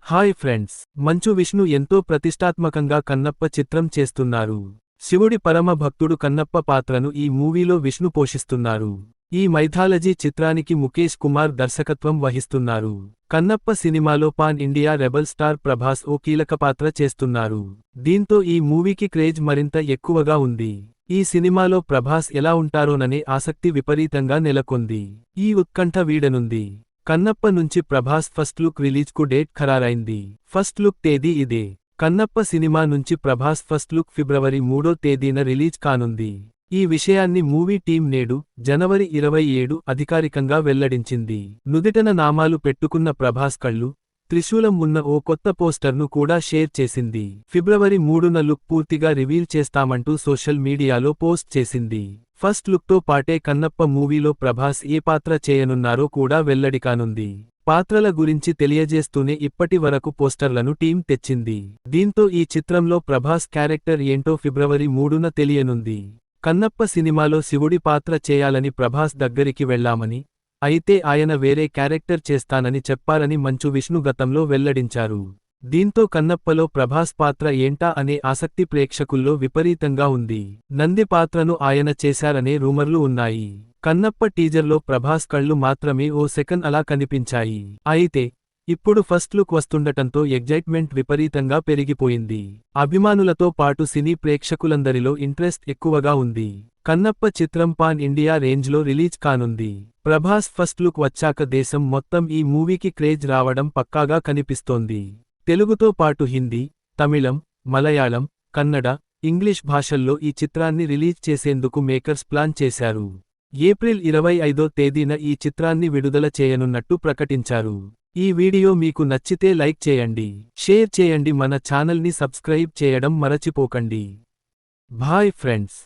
Hi friends, Manchu Vishnu ఎంతో ప్రతిష్టాత్మకంగా కన్నప్ప చిత్రం చేస్తున్నారు. శివుడి పరమ భక్తుడు కన్నప్ప పాత్రను ఈ మూవీలో విష్ణు పోషిస్తున్నారు. ఈ మైథాలజీ చిత్రానికి ముఖేష్ కుమార్ దర్శకత్వం వహిస్తున్నారు. కన్నప్ప సినిమాలో pan India rebel star Prabhas ఓ కీలక పాత్ర చేస్తున్నారు. దీంతో ఈ మూవీకి క్రేజ్ మరింత ఎక్కువగా ఉంది. ఈ సినిమాలో ప్రభాస్ ఎలా ఉంటారోననే ఆసక్తి విపరీతంగా నెలకొంది. ఈ ఉత్కంఠ వీడనుంది. కన్నప్ప నుంచి ప్రభాస్ ఫస్ట్ లుక్ రిలీజ్ కు డేట్ ఖరారైంది. ఫస్ట్ లుక్ తేదీ ఇదే. కన్నప్ప సినిమా నుంచి ప్రభాస్ ఫస్ట్ లుక్ ఫిబ్రవరి 3వ తేదీన రిలీజ్ కానుంది. ఈ విషయాన్ని మూవీ టీం నేడు జనవరి 27 అధికారికంగా వెల్లడించింది. నుదిటన నామాలు పెట్టుకున్న ప్రభాస్ కళ్ళు, త్రిశూలం ఉన్న ఓ కొత్త పోస్టర్ను కూడా షేర్ చేసింది. ఫిబ్రవరి 3న లుక్ పూర్తిగా రివీల్ చేస్తామంటూ సోషల్ మీడియాలో పోస్ట్ చేసింది. ఫస్ట్ లుక్తో పాటే కన్నప్ప మూవీలో ప్రభాస్ ఏ పాత్ర చేయనున్నారో కూడా వెల్లడికానుంది. పాత్రల గురించి తెలియజేస్తూనే ఇప్పటి వరకు పోస్టర్లను టీం తెచ్చింది. దీంతో ఈ చిత్రంలో ప్రభాస్ క్యారెక్టర్ ఏంటో ఫిబ్రవరి 3న తెలియనుంది. కన్నప్ప సినిమాలో శివుడి పాత్ర చేయాలని ప్రభాస్ దగ్గరికి వెళ్లామని, అయితే ఆయన వేరే క్యారెక్టర్ చేస్తానని చెప్పారని మంచు విష్ణు గతంలో వెల్లడించారు. దీంతో కన్నప్పలో ప్రభాస్ పాత్ర ఏంటా అనే ఆసక్తి ప్రేక్షకుల్లో విపరీతంగా ఉంది. నంది పాత్రను ఆయన చేశారనే రూమర్లు ఉన్నాయి. కన్నప్ప టీజర్లో ప్రభాస్ కళ్ళు మాత్రమే ఓ సెకండ్ అలా కనిపించాయి. అయితే ఇప్పుడు ఫస్ట్ లుక్ వస్తుండటంతో ఎగ్జైట్మెంట్ విపరీతంగా పెరిగిపోయింది. అభిమానులతో పాటు సినీ ప్రేక్షకులందరిలో ఇంట్రెస్ట్ ఎక్కువగా ఉంది. కన్నప్ప చిత్రం పాన్ ఇండియా రేంజ్లో రిలీజ్ కానుంది. ప్రభాస్ ఫస్ట్ లుక్ వచ్చాక దేశం మొత్తం ఈ మూవీకి క్రేజ్ రావడం పక్కాగా కనిపిస్తోంది. తెలుగుతో పాటు హిందీ, తమిళం, మలయాళం, కన్నడ, ఇంగ్లీష్ భాషల్లో ఈ చిత్రాన్ని రిలీజ్ చేసేందుకు మేకర్స్ ప్లాన్ చేశారు. ఏప్రిల్ 25వ తేదీన ఈ చిత్రాన్ని విడుదల చేయనున్నట్టు ప్రకటించారు. ఈ వీడియో మీకు నచ్చితే లైక్ చేయండి, షేర్ చేయండి, మన ఛానల్ని సబ్స్క్రైబ్ చేయడం మరచిపోకండి. Bye friends.